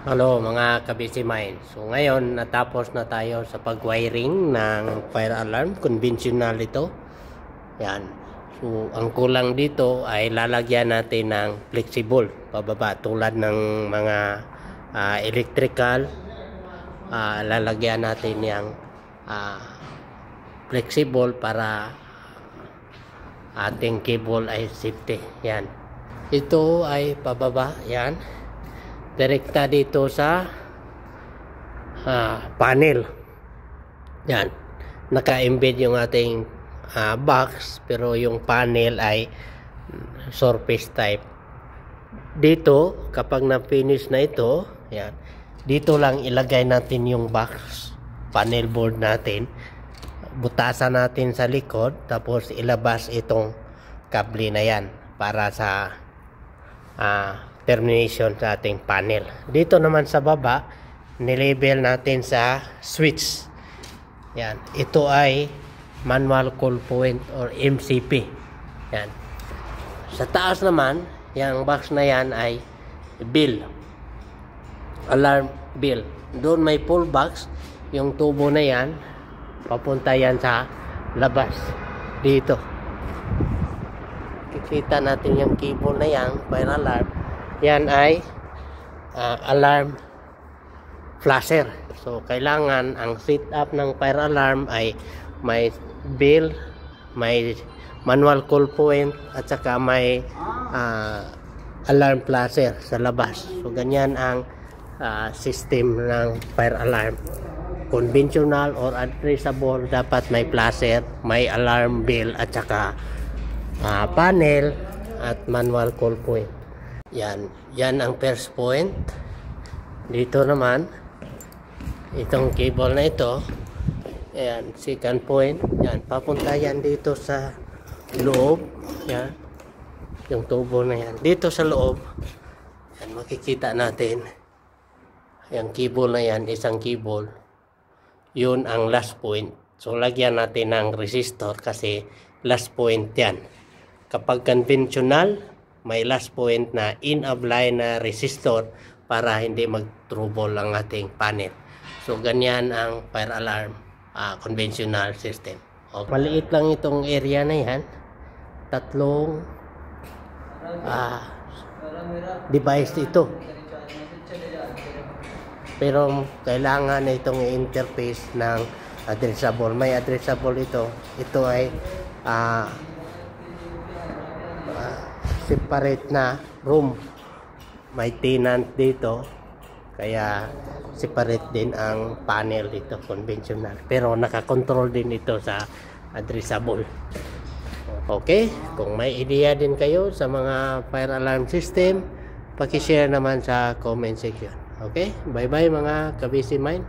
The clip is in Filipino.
Hello mga kabisi mind. So ngayon natapos na tayo sa pag-wiring ng fire alarm. Conventional ito. Yan. So ang kulang dito ay lalagyan natin ng flexible pababa tulad ng mga electrical. Lalagyan natin yung flexible para ating cable ay safety. Yan. Ito ay pababa. Yan. Direkta dito sa panel. Yan. Naka-embed yung ating box, pero yung panel ay surface type. Dito, kapag na-finish na ito, yan, dito lang ilagay natin yung box, panel board natin. Butasan natin sa likod, tapos ilabas itong kable na yan para sa termination sa ating panel. Dito naman sa baba, nilabel natin sa switch. Yan. Ito ay manual call point or MCP. Yan. Sa taas naman, yung box na yan ay bill. Alarm bill. Doon may full box. Yung tubo na yan, papunta yan sa labas. Dito. Kikita natin yung cable na yan, fire alarm. Yan ay alarm flasher. So kailangan ang setup ng fire alarm ay may bill, may manual call point, at saka may alarm flasher sa labas. So ganyan ang system ng fire alarm. Conventional or addressable, dapat may flasher, may alarm bill, at saka panel at manual call point. Yan ang first point. Dito naman, itong cable na ito, yan, second point. Yan, papunta yan dito sa loob. Yan, yung tubo na yan. Dito sa loob, yan, makikita natin, yung cable na yan, isang cable. Yun ang last point. So, lagyan natin ng resistor kasi last point yan. Kapag conventional, may last point na in-apply na resistor para hindi mag-trouble ang ating panel. So, ganyan ang fire alarm conventional system. Okay. Maliit lang itong area na yan. Tatlong device ito. Pero kailangan na itong interface ng addressable. May addressable ito. Ito ay separate na room. May tenant dito, kaya separate din ang panel dito, conventional. Pero nakakontrol din ito sa addressable. Okay, kung may idea din kayo sa mga fire alarm system, paki-share naman sa comment section. Okay, bye bye mga kabisi mind.